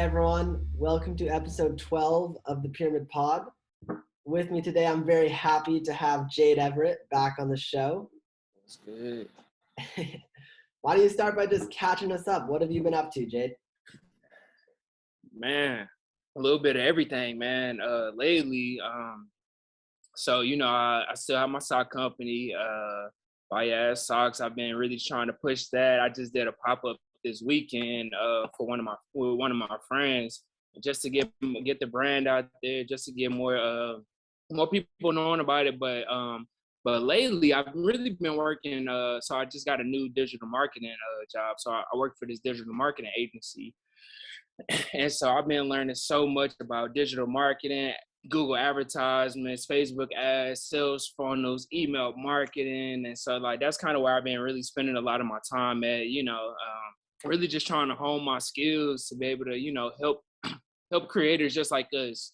everyone. Welcome to episode 12 of the Pyramid Pod. With me today, I'm very happy to have Jadeverett back on the show. That's good. Why don't you start by just catching us up? What have you been up to, Jade? Man, a little bit of everything, man. Lately, I still have my sock company. Fire Ass Socks. I've been really trying to push that. I just did a pop-up this weekend for one of my friends, just to get the brand out there, just to get more people knowing about it. But lately I've really been working. So I just got a new digital marketing job. So I work for this digital marketing agency. And so I've been learning so much about digital marketing, Google advertisements, Facebook ads, sales funnels, email marketing. And so that's kind of where I've been really spending a lot of my time at, really just trying to hone my skills to be able to, help creators just like us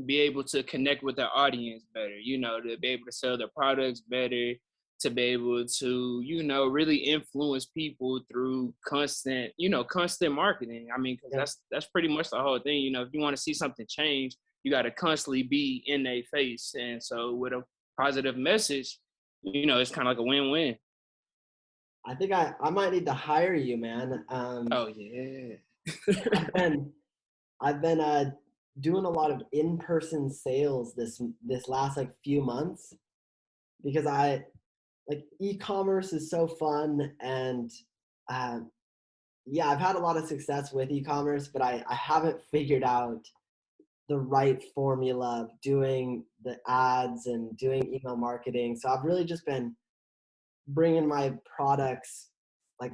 be able to connect with their audience better, to be able to sell their products better, to be able to, really influence people through constant marketing. I mean, because that's pretty much the whole thing. If you want to see something change, you got to constantly be in their face. And so with a positive message, it's kind of like a win-win. I think I might need to hire you, man. Oh yeah. I've been doing a lot of in-person sales this last few months, because e-commerce is so fun, and I've had a lot of success with e-commerce, but I haven't figured out the right formula of doing the ads and doing email marketing. So I've really just been bringing my products,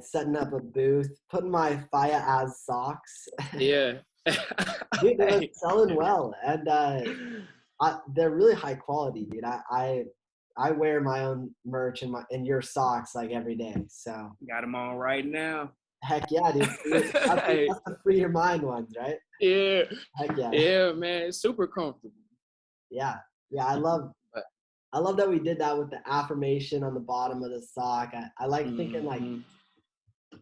setting up a booth, putting my Fire As socks. Yeah. Dude, they're selling well, and they're really high quality, dude. I wear my own merch and your socks every day. So got them on right now. Heck yeah, dude. That's the free your mind ones, right? Yeah. Heck yeah. Yeah, man. It's super comfortable. Yeah. I love that we did that with the affirmation on the bottom of the sock. I like thinking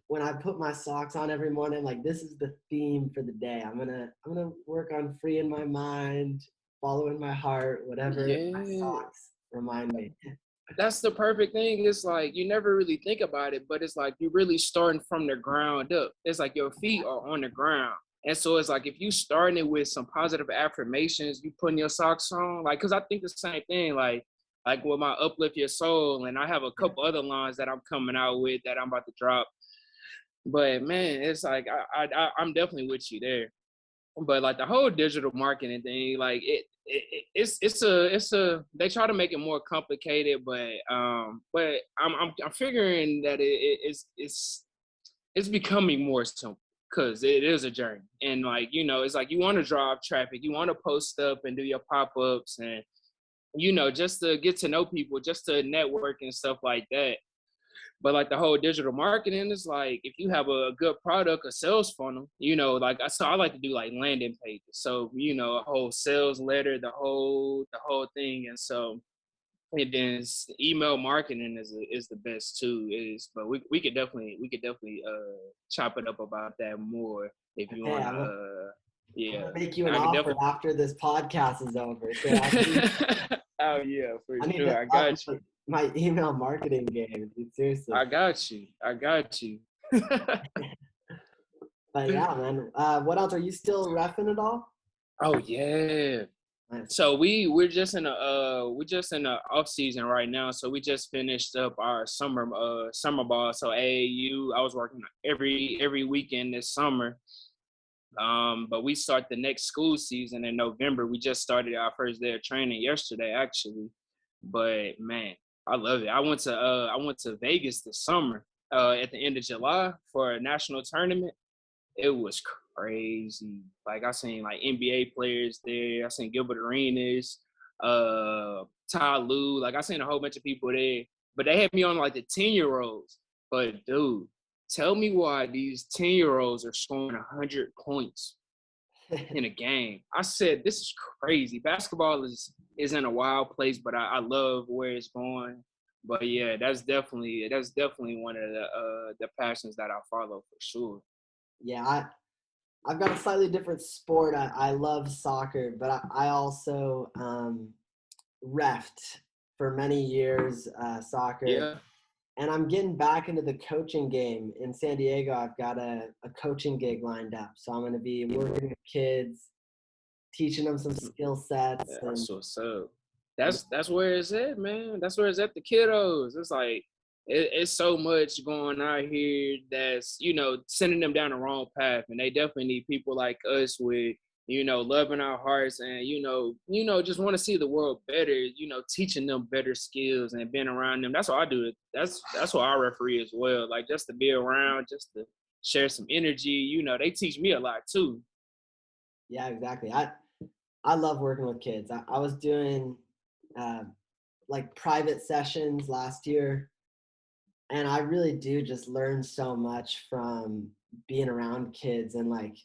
when I put my socks on every morning, this is the theme for the day. I'm gonna work on freeing my mind, following my heart, whatever my socks remind me. That's the perfect thing. It's you never really think about it, but it's you're really starting from the ground up. It's your feet are on the ground. And so it's if you starting it with some positive affirmations, you putting your socks on, because I think the same thing, like with my Uplift Your Soul, and I have a couple other lines that I'm coming out with that I'm about to drop. But man, it's I'm definitely with you there. But the whole digital marketing thing, it's they try to make it more complicated, but I'm figuring that it's becoming more simple, because it is a journey. And it's you want to drive traffic, you want to post up and do your pop-ups, and just to get to know people, just to network and stuff like that. But the whole digital marketing is if you have a good product, a sales funnel, so I like to do landing pages. So, a whole sales letter, the whole thing. And so, and then email marketing is the best too. But we could definitely chop it up about that more if you want to. I'm gonna make you an offer after this podcast is over. So oh yeah, for sure. I got you. My email marketing game, dude, seriously. I got you. But yeah, man. What else? Are you still reffing it all? Oh yeah. Nice. So we're just in the off season right now. So we just finished up our summer ball. So AAU, I was working every weekend this summer. But we start the next school season in November. We just started our first day of training yesterday, actually. But man, I love it. I went to Vegas this summer at the end of July for a national tournament. It was crazy. I seen NBA players there. I seen Gilbert Arenas, Ty Lue. I seen a whole bunch of people there. But they had me on the 10-year-olds. But dude, tell me why these 10-year-olds are scoring 100 points in a game. I said, this is crazy. Basketball is in a wild place, but I love where it's going. But yeah, that's definitely one of the passions that I follow for sure. Yeah, I've got a slightly different sport. I love soccer, but I also refed for many years, soccer. Yeah. And I'm getting back into the coaching game in San Diego. I've got a coaching gig lined up. So I'm going to be working with kids, teaching them some skill sets. And That's what's up. That's where it's at, man. That's where it's at. The kiddos. It's like it's so much going out here that's sending them down the wrong path, and they definitely need people like us with love in our hearts, and just want to see the world better. Teaching them better skills and being around them. That's what I do. That's what I referee as well. Like just to be around, just to share some energy. They teach me a lot too. yeah, exactly. I love working with kids. I was doing uh, like private sessions last year, and I really do just learn so much from being around kids and like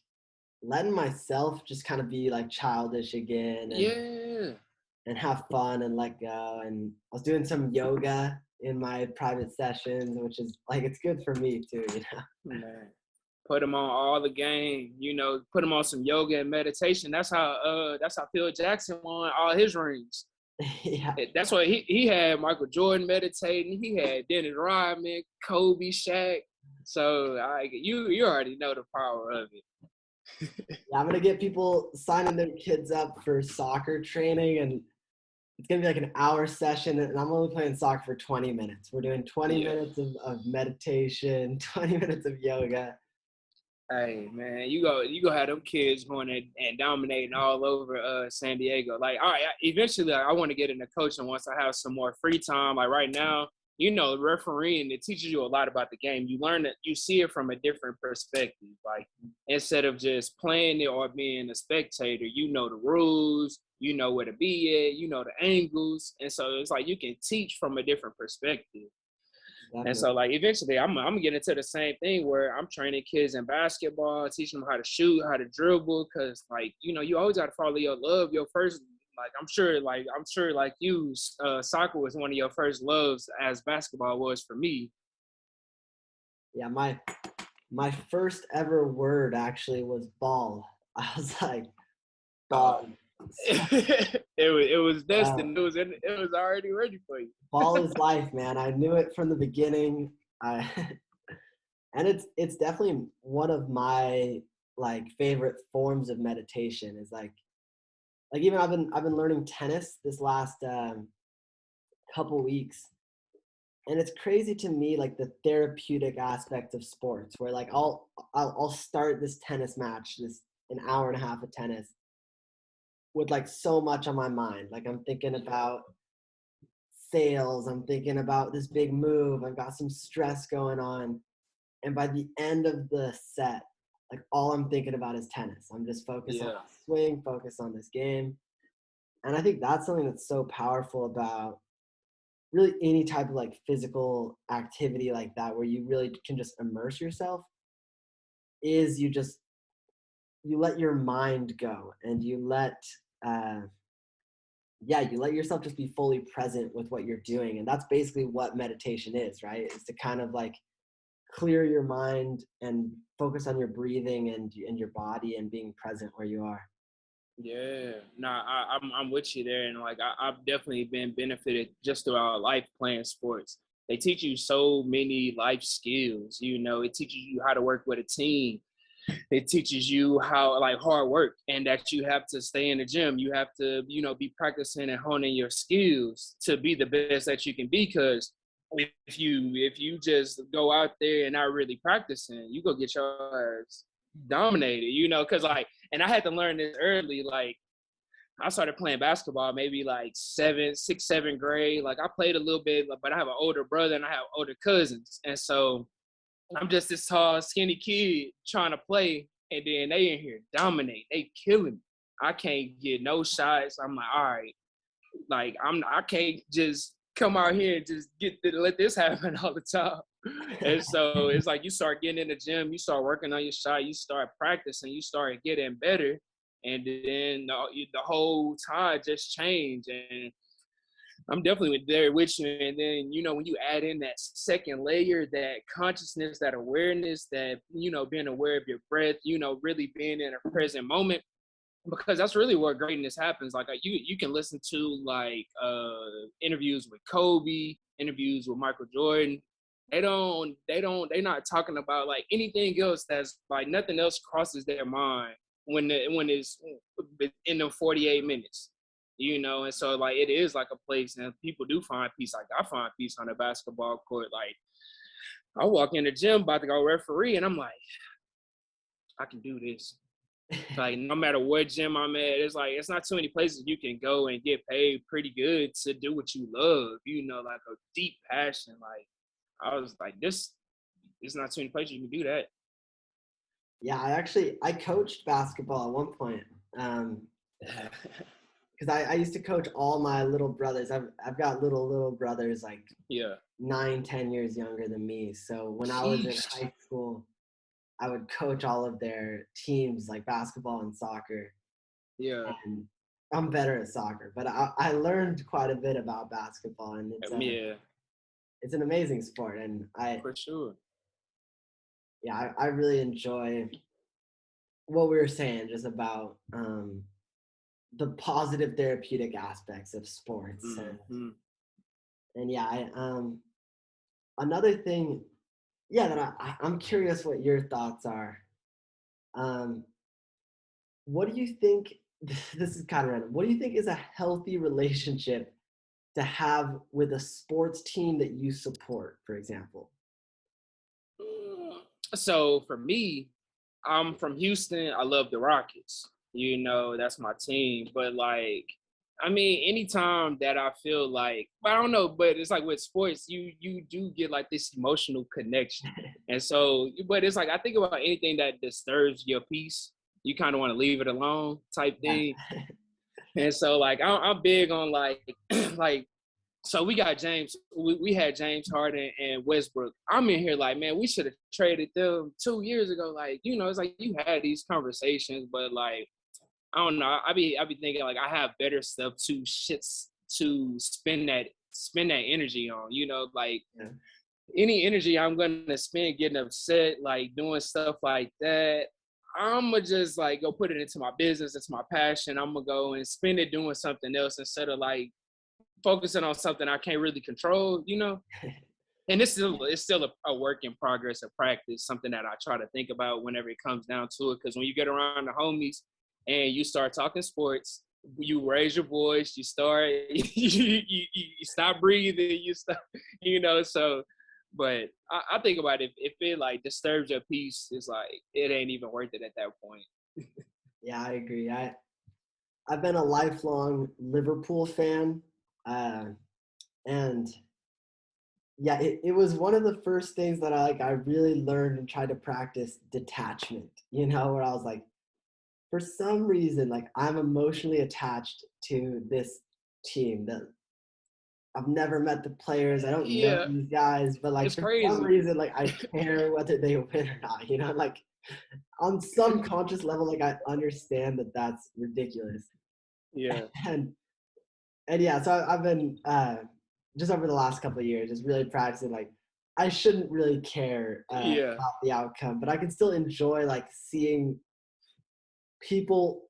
letting myself just kind of be like childish again Yeah. and have fun and let go. And I was doing some yoga in my private sessions, which is like it's good for me too, you know. Man. Put them on all the game, put them on some yoga and meditation. That's how Phil Jackson won all his rings. Yeah. That's why he had Michael Jordan meditating. He had Dennis Rodman, Kobe, Shaq. So you already know the power of it. Yeah, I'm gonna get people signing their kids up for soccer training, and it's gonna be like an hour session, and I'm only playing soccer for 20 minutes. We're doing 20 Yeah. minutes of meditation, 20 minutes of yoga. Hey man, you go have them kids going and dominating all over San Diego. Like, all right, eventually I want to get into coaching once I have some more free time. Like right now, refereeing, it teaches you a lot about the game. You learn that you see it from a different perspective. Like instead of just playing it or being a spectator, you know the rules, you know where to be at, you know the angles, and so it's like you can teach from a different perspective. And Definitely. so, like, eventually, I'm gonna get into the same thing where I'm training kids in basketball, teaching them how to shoot, how to dribble, because, like, you always got to follow your love. Your first, like, I'm sure, like you, soccer was one of your first loves, as basketball was for me. Yeah, my first ever word actually was ball. I was like, Uh, ball. it was Uh, destined. It was already ready for you. ball is life, man. I knew it from the beginning. I and it's definitely one of my like favorite forms of meditation is like even I've been learning tennis this last couple weeks, and it's crazy to me like the therapeutic aspect of sports where like I'll start this tennis match, this an hour and a half of tennis with like so much on my mind. Like I'm thinking about sales, I'm thinking about this big move, I've got some stress going on. And by the end of the set, like all I'm thinking about is tennis. I'm just focused on Yeah. my swing, focused on this game. And I think that's something that's so powerful about really any type of like physical activity like that, where you really can just immerse yourself, is you let your mind go and uh, you let yourself just be fully present with what you're doing. And that's basically what meditation is, right? Is to kind of like clear your mind and focus on your breathing and your body and being present where you are. Yeah, nah, I'm with you there, and like I've definitely been benefited just throughout life playing sports. They teach you so many life skills. It teaches you how to work with a team. It teaches you how like hard work, and that you have to stay in the gym. You have to be practicing and honing your skills to be the best that you can be. Because if you just go out there and not really practicing, you go get your ass dominated. Because like, and I had to learn this early. Like I started playing basketball maybe like sixth, seventh grade. Like I played a little bit, but I have an older brother and I have older cousins, and so I'm just this tall, skinny kid trying to play, and then they in here dominate. They killing me. I can't get no shots. I'm like, all right, like I can't just come out here and just let this happen all the time. And so it's like you start getting in the gym, you start working on your shot, you start practicing, you start getting better, and then the whole time just changed. And I'm definitely there with you. And then, when you add in that second layer, that consciousness, that awareness, that, being aware of your breath, really being in a present moment, because that's really where greatness happens. Like you can listen to like interviews with Kobe, interviews with Michael Jordan. They're not talking about like anything else. That's like nothing else crosses their mind when it's in the 48 minutes. And so like it is like a place, and people do find peace. Like I find peace on a basketball court. Like I walk in the gym about to go referee, and I'm like, I can do this. Like no matter what gym I'm at, it's like it's not too many places you can go and get paid pretty good to do what you love. Like a deep passion. Like I was like, this is not too many places you can do that. Yeah, I coached basketball at one point. Because I used to coach all my little brothers. I've got little brothers like Yeah. 9-10 years younger than me. So when I was in high school, I would coach all of their teams like basketball and soccer. Yeah. And I'm better at soccer, but I learned quite a bit about basketball, and it's an amazing sport. And for sure. Yeah, I really enjoy what we were saying just about the positive therapeutic aspects of sports. Mm-hmm. And yeah, another thing, that I'm curious what your thoughts are. What do you think, this is kind of random, what do you think is a healthy relationship to have with a sports team that you support, for example? So for me, I'm from Houston. I love the Rockets. That's my team. But like, I mean, anytime that I feel like, I don't know, but it's like with sports, you do get like this emotional connection. And so, but it's like I think about anything that disturbs your peace, you kind of want to leave it alone type thing. And so like I'm big on like like so we got James. We had James Harden and Westbrook. I'm in here like, man, we should have traded them 2 years ago. Like, it's like you had these conversations, but like, I don't know. I be thinking like I have better stuff to spend that energy on. Like any energy I'm gonna spend getting upset, like doing stuff like that, I'ma just like go put it into my business, it's my passion. I'm gonna go and spend it doing something else instead of like focusing on something I can't really control, And it's still a work in progress, a practice, something that I try to think about whenever it comes down to it. Because when you get around the homies and you start talking sports, you raise your voice, you start, you stop breathing, you stop, So, but I think about it, if it like disturbs your peace, it's like it ain't even worth it at that point. Yeah, I agree. I've been a lifelong Liverpool fan. And yeah, it was one of the first things that I really learned and tried to practice detachment, where I was like, for some reason, like I'm emotionally attached to this team that I've never met the players. I don't know these guys, but like it's for crazy. some reason, like I care whether they win or not, like on some conscious level, like I understand that that's ridiculous. Yeah. And yeah, so I've been just over the last couple of years, just really practicing like I shouldn't really care about the outcome, but I can still enjoy like seeing people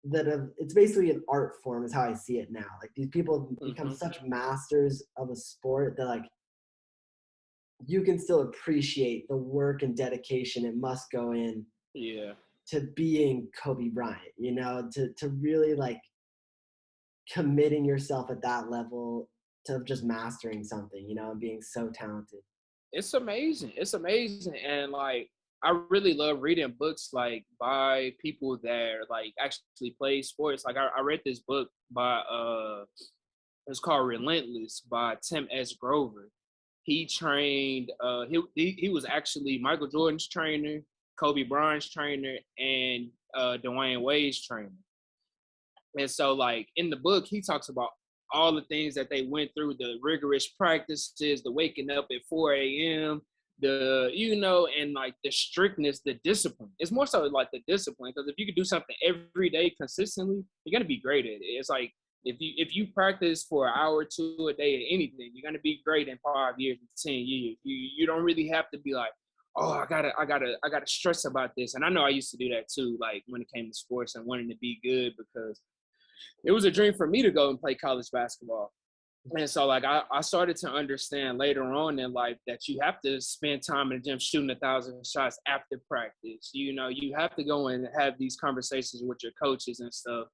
that have. It's basically an art form, is how I see it now. Like these people have become such masters of a sport that like you can still appreciate the work and dedication it must go in. To being Kobe Bryant, to really like committing yourself at that level to just mastering something, and being so talented. It's amazing. It's amazing. And like, I really love reading books like by people that like actually play sports. Like I read this book by it's called Relentless by Tim S. Grover. He trained he was actually Michael Jordan's trainer, Kobe Bryant's trainer, and Dwayne Wade's trainer. And so like in the book, he talks about all the things that they went through, the rigorous practices, the waking up at 4 a.m., and like the strictness, the discipline. It's more so like the discipline, because if you could do something every day consistently, you're going to be great at it. It's like if you practice for an hour or two a day at anything, you're gonna be great in 5 years, 10 years. You don't really have to be like, oh, I gotta stress about this. And I know I used to do that too, like when it came to sports and wanting to be good, because it was a dream for me to go and play college basketball. And so like I started to understand later on in life that you have to spend time in the gym shooting 1,000 shots after practice. You have to go and have these conversations with your coaches and stuff.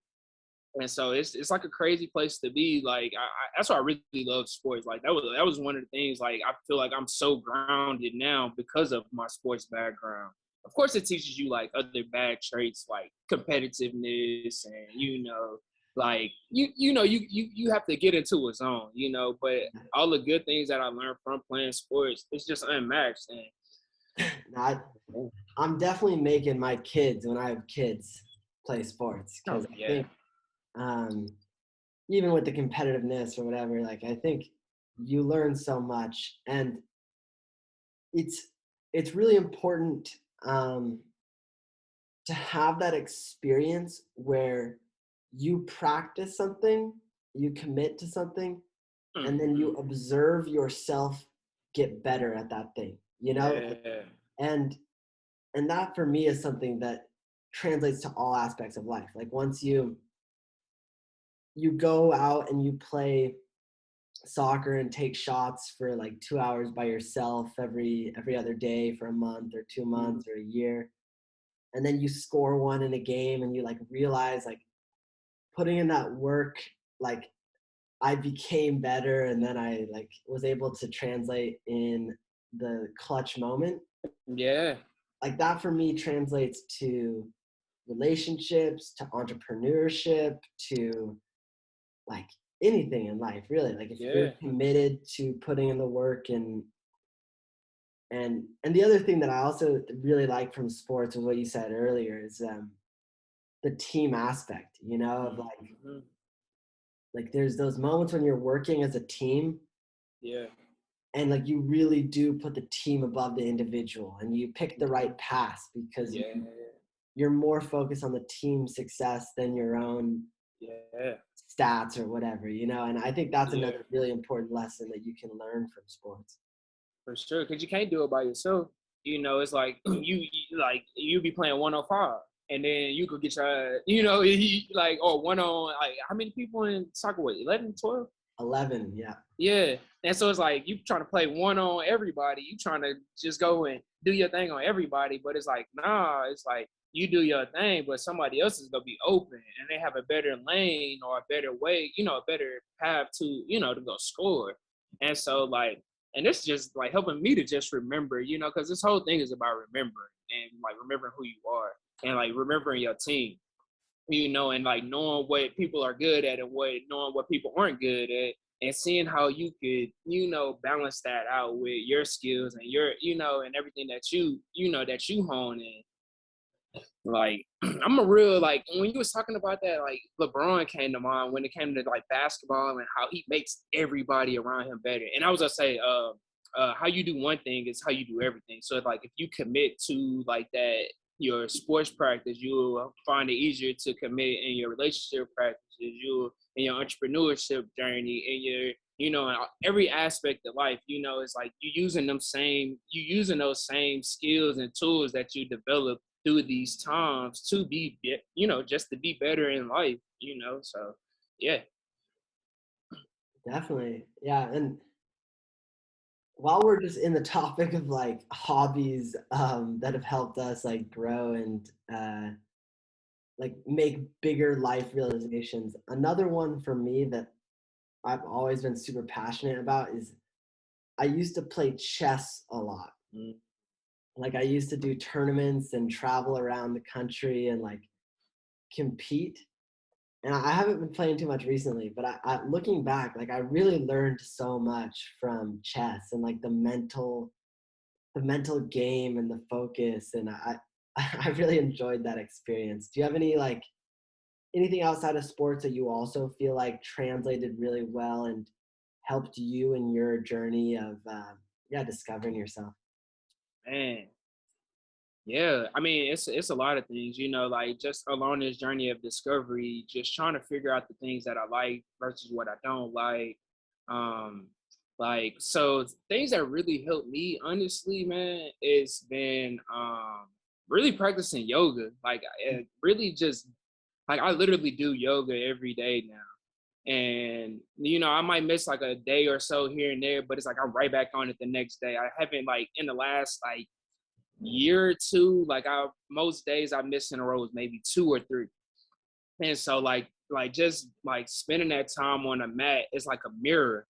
And so it's like a crazy place to be. Like that's why I really love sports. Like that was one of the things. Like I feel like I'm so grounded now because of my sports background. Of course, it teaches you like other bad traits like competitiveness and like you have to get into a zone. But all the good things that I learned from playing sports, it's just unmatched. I, I'm definitely making my kids, when I have kids, play sports, Oh because I yeah, think um, even with the competitiveness or whatever, like I think you learn so much, and it's it's really important um, to have that experience where you practice something, you commit to something, and then hmm you observe yourself get better at that thing. yeah, And and that for me is something that translates to all aspects of life. Like once you go out and you play soccer and take shots for like 2 hours by yourself every other day for a month or 2 months or a year, and then you score one in a game and you like realize like putting in that work, like I became better, and then I like was able to translate in the clutch moment. yeah, Like that for me translates to relationships, to entrepreneurship, to like anything in life really. Like if you're yeah. committed to putting in the work, and the other thing that I also really like from sports was what you said earlier is the team aspect, of hmm like there's those moments when you're working as a team, Yeah. and like you really do put the team above the individual, and you pick the right Mhm. pass because Yeah. you're more focused on the team success than your own Yeah. stats or whatever, and I think that's Yeah. another really important lesson that you can learn from sports. For sure. Because you can't do it by yourself. It's like like you be playing 105, and then you could get your like, or one on, like, how many people in soccer? What, 11, 12? 11, yeah. Yeah. And so it's like you trying to play one on everybody. You trying to just go and do your thing on everybody. But it's like, nah, it's like you do your thing, but somebody else is gonna be open and they have a better lane or a better way, a better path to go score. And so like, and it's just like helping me to just remember, because this whole thing is about remembering and like remembering who you are and like remembering your team, and like knowing what people are good at and knowing what people aren't good at, and seeing how you could, balance that out with your skills and your, and everything that you hone in. Like, I'm a real, like, when you was talking about that, like LeBron came to mind when it came to like basketball and how he makes everybody around him better. And I was gonna say, how you do one thing is how you do everything. So like if you commit to like that your sports practice, you'll find it easier to commit in your relationship practices, you in your entrepreneurship journey, in your in every aspect of life. It's like you using those same skills and tools that you develop through these times to be, just to be better in life. So yeah. Definitely, yeah. And while we're just in the topic of like hobbies that have helped us like grow and like make bigger life realizations, another one for me that I've always been super passionate about is I used to play chess a lot. Mm. Like I used to do tournaments and travel around the country and like compete. And I haven't been playing too much recently, but looking back, like I really learned so much from chess and like the mental game and the focus, and I really enjoyed that experience. Do you have anything outside of sports that you also feel like translated really well and helped you in your journey of discovering yourself? Man, Yeah, I mean, it's a lot of things, like just along this journey of discovery, just trying to figure out the things that I like versus what I don't like. Um, so things that really helped me, honestly, man, it's been really practicing yoga. Like, really just like I literally do yoga every day now. And I might miss like a day or so here and there, but it's like I'm right back on it the next day. I haven't like in the last like year or two, like I most days I miss in a row is maybe two or three. And so like just like spending that time on a mat is like a mirror.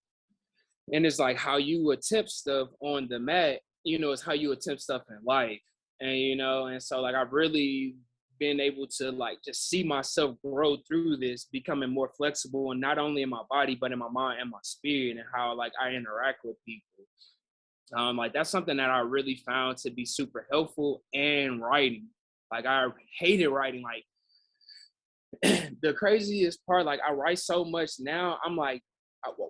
And it's like how you attempt stuff on the mat, is how you attempt stuff in life. And and so like I've really been able to like just see myself grow through this, becoming more flexible and not only in my body, but in my mind and my spirit and how like I interact with people. Like that's something that I really found to be super helpful, and writing. Like I hated writing. Like the craziest part, like I write so much now. I'm like,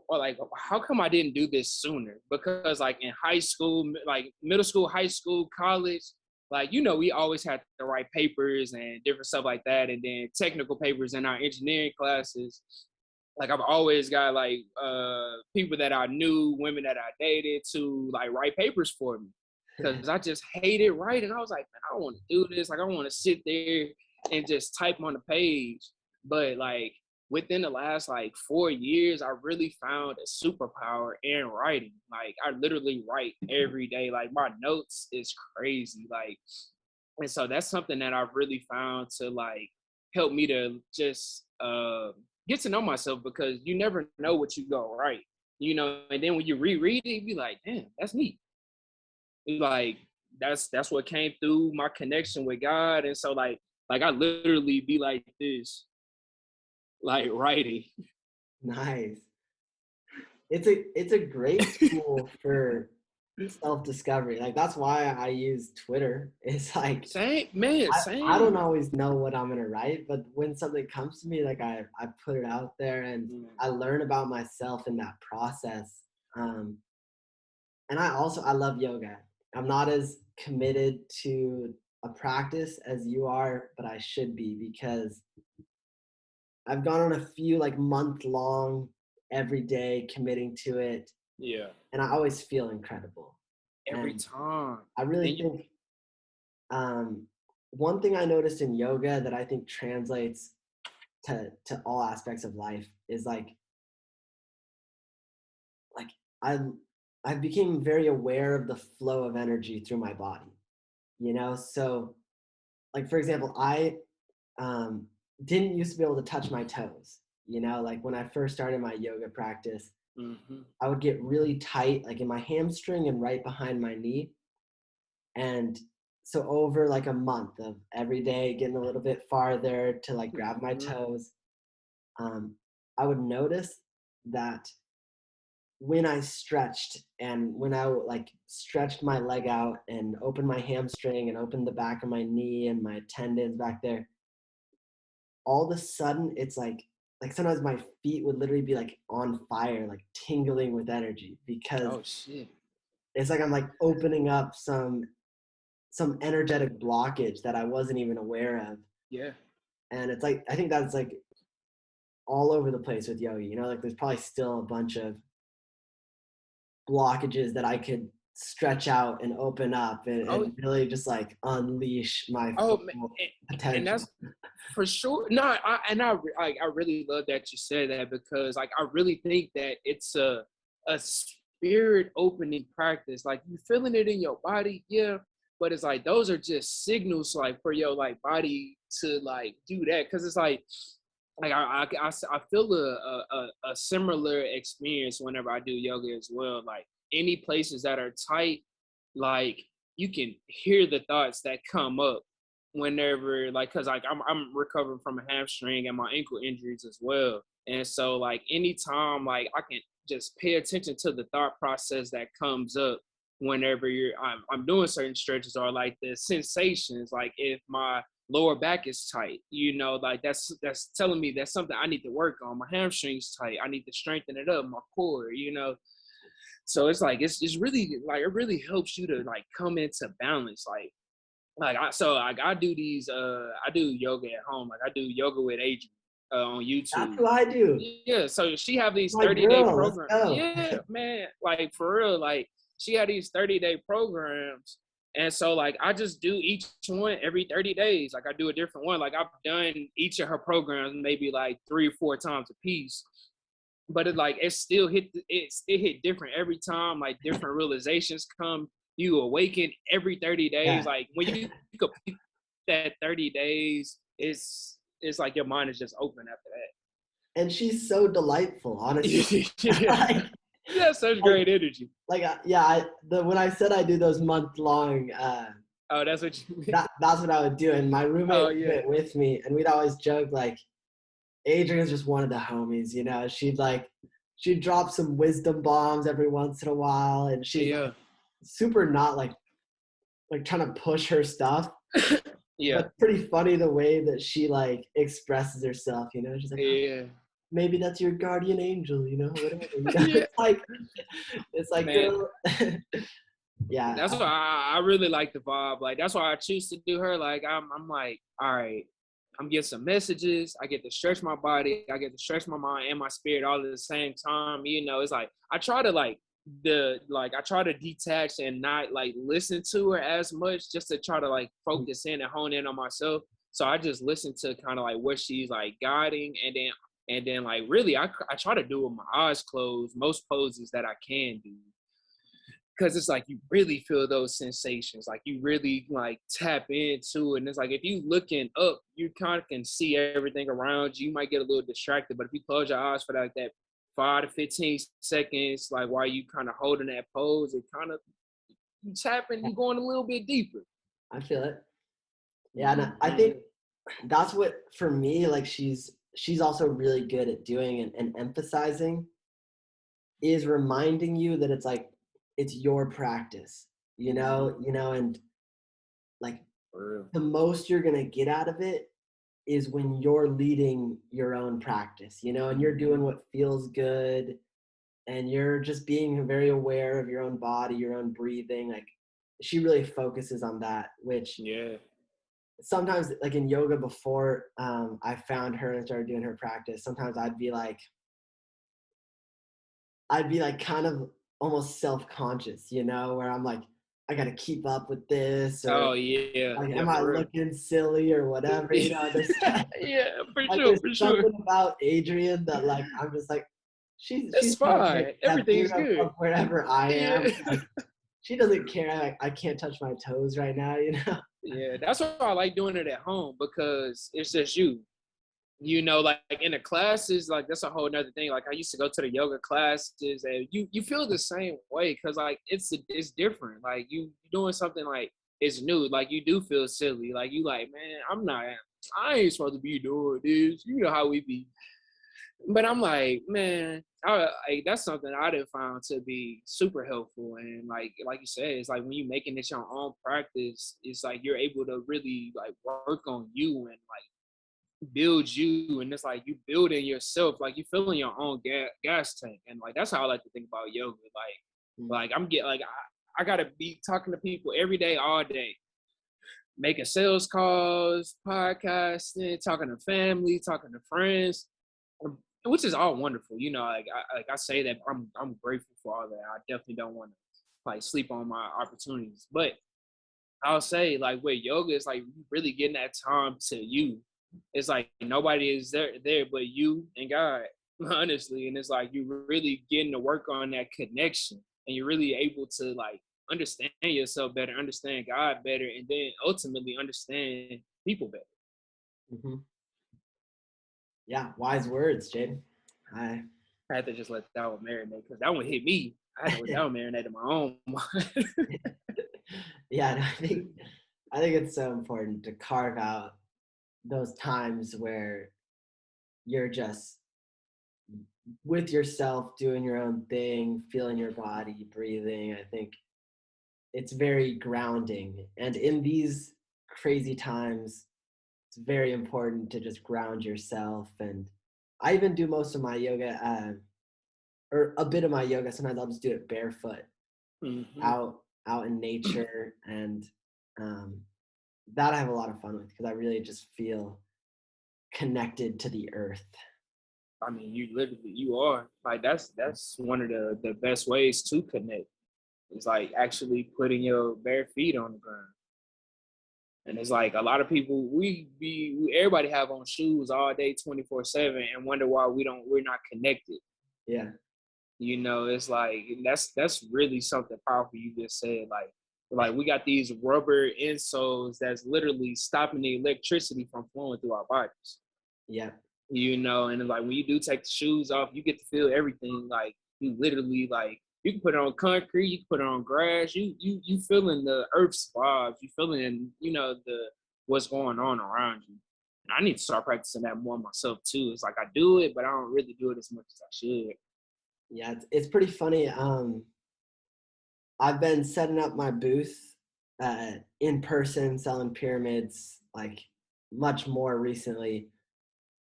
like how come I didn't do this sooner? Because like in high school, like middle school, high school, college, like we always had to write papers and different stuff like that, and then technical papers in our engineering classes. Like I've always got like people that I knew, women that I dated to like write papers for me because I just hated writing. I was like, man, I don't want to do this. Like I want to sit there and just type on the page. But like within the last like 4 years, I really found a superpower in writing. Like I literally write every day. Like my notes is crazy. Like, and so that's something that I've really found to like help me to just get to know myself, because you never know what you go right, and then when you reread it, you be like, damn, that's neat. Like that's what came through my connection with God. And so like I literally be like this, like writing. Nice. It's a great tool for self-discovery. Like that's why I use Twitter. It's like Same, man, I don't same. always know what I'm gonna write, but when something comes to me, like I put it out there and I learn about myself in that process. Um, and I love yoga. I'm not as committed to a practice as you are, but I should be because I've gone on a few like month long every day committing to it, Yeah, and I always feel incredible. every And time. I really And think um, one thing I noticed in yoga that I think translates to all aspects of life is like I I became very aware of the flow of energy through my body. So like for example, I um, didn't used to be able to touch my toes. Like when I first started my yoga practice, mhm. I would get really tight, like in my hamstring and right behind my knee. And so over like a month of every day getting a little bit farther to like grab my Mhm. toes, um, I would notice that when I stretched and when I like stretched my leg out and opened my hamstring and opened the back of my knee and my tendons back there, all of a sudden it's like sometimes my feet would literally be like on fire, like tingling with energy because Oh shit. it's like I'm like opening up some energetic blockage that I wasn't even aware of. Yeah. And it's like I think that's like all over the place with yoga, like there's probably still a bunch of blockages that I could stretch out and open up Oh, and really just like unleash my oh, full and potential. that's for sure. No, I really love that you said that, because like I really think that it's a spirit opening practice. Like you feeling it in your body, yeah, but it's like those are just signals like for your like body to like do that, because it's like I feel a similar experience whenever I do yoga as well. Like any places that are tight, like you can hear the thoughts that come up whenever, like, cause like I'm recovering from a hamstring and my ankle injuries as well. And so like anytime like I can just pay attention to the thought process that comes up whenever I'm doing certain stretches, or like the sensations, like if my lower back is tight, like that's telling me that's something I need to work on. My hamstrings tight, I need to strengthen it up, my core. So it's like it's really like it really helps you to like come into balance. Like I do these I do yoga at home. Like I do yoga with Adrian on That's YouTube. who I do. Yeah, so she have these My 30-day girl, let's programs. go. Yeah, man, like for real, like she had these 30-day programs. And so like I just do each one every 30 days. Like I do a different one. Like I've done each of her programs maybe like 3 or 4 times a piece. But it hit different every time, like different realizations come. You awaken every 30 days. Yeah. Like when you complete that 30 days, it's like your mind is just open after And she's so delightful, honestly. that. Yeah. like, You have such like, great energy. when I said I do those month-long, Oh, that's what you mean. that's what I would do. And my roommate Oh would do yeah. it with me, and we'd always joke like, Adrian's just one of the homies, you know. She'd drop some wisdom bombs every once in a while, and she's like Yeah. super not like trying to push her stuff, Yeah. but pretty funny the way that she like expresses herself, you know. She's like, oh, Yeah. maybe that's your guardian angel, you know, whatever. You know? Yeah. It's like, Man, girl, yeah, that's why I really like the vibe. Like that's why I choose to do her. Like I'm like, all right, I'm getting some messages. I get to stretch my body. I get to stretch my mind and my spirit all at the same time. You know, it's like I try to I try to detach and not like listen to her as much, just to try to like focus in and hone in on myself. So I just listen to kind of like what she's like guiding, and then like really I try to do with my eyes closed most poses that I can do, because it's like you really feel those sensations, like you really like tap into it. And it's like if you looking up, you kind of can see everything around you. You might get a little distracted, but if you close your eyes for like that 5 to 15 seconds, like while you kind of holding that pose, it kind of you tapping, you going a little bit deeper. I feel it. Yeah, and I Mm-hmm. think that's what for me, like she's also really good at doing and emphasizing is reminding you that it's like it's your practice, and like For real. the most you're gonna get out of it is when you're leading your own practice, and you're doing what feels good and you're just being very aware of your own body, your own breathing. Like she really focuses on that, which Yeah. sometimes like in yoga before I found her and started doing her practice, sometimes I'd be like kind of almost self-conscious, where I'm like, I gotta keep up with this, or Oh yeah. like, Yeah, am I for real. looking silly or whatever? There's Yeah, for like sure, there's for sure. something about Adrian that like I'm just like, she's It's probably fine. accepting Everything's good. of wherever I am. Yeah. Like she doesn't care. Like I can't touch my toes right now. Yeah, that's why I like doing it at home, because it's just you. You know, like in the classes, like that's a whole nother thing. Like I used to go to the yoga classes, and you feel the same way, because like it's different. Like you doing something like it's new. Like you do feel silly. Like you like, man, I ain't supposed to be doing this. You know how we be. But I'm like, man, that's something I done found to be super helpful. And like you said, it's like when you making it your own practice, it's like you're able to really like work on you and like build you. And it's like you building yourself, like you filling your own gas tank. And like that's how I like to think about yoga. Like I'm getting like I gotta be talking to people every day, all day, making sales calls, podcasting, talking to family, talking to friends, which is all wonderful. You know, I say that I'm grateful for all that. I definitely don't want to like sleep on my opportunities. But I'll say like with yoga, it's like really getting that time to you. It's like nobody is there but you and God, honestly. And it's like you really getting to work on that connection, and you're really able to like understand yourself better, understand God better, and then ultimately understand people better. Hmm. Yeah, wise words, Jade. I I had to just let that one marinate, because that one hit me. I had to let that one marinate in my own mind. yeah, and I think it's so important to carve out those times where you're just with yourself, doing your own thing, feeling your body, breathing. I think it's very grounding. And in these crazy times, it's very important to just ground yourself. And I even do most of my yoga, or a bit of my yoga. Sometimes I'll just do it barefoot, Hmm. out in nature, and um, that I have a lot of fun with because I really just feel connected to the earth. I mean, you are like that's one of the best ways to connect. It's like actually putting your bare feet on the ground. And it's like a lot of people, everybody have on shoes all day, 24/7, and wonder why we're not connected. Yeah. You know, it's like that's really something powerful you just said. Like we got these rubber insoles that's literally stopping the electricity from flowing through our bodies. Yeah. You know, and like when you do take the shoes off, you get to feel everything. Like you literally like you can put it on concrete, you can put it on grass. You feeling the earth's vibes. You feeling the what's going on around you. And I need to start practicing that more myself too. It's like I do it, but I don't really do it as much as I should. Yeah. It's pretty funny. I've been setting up my booth in person, selling pyramids like much more recently.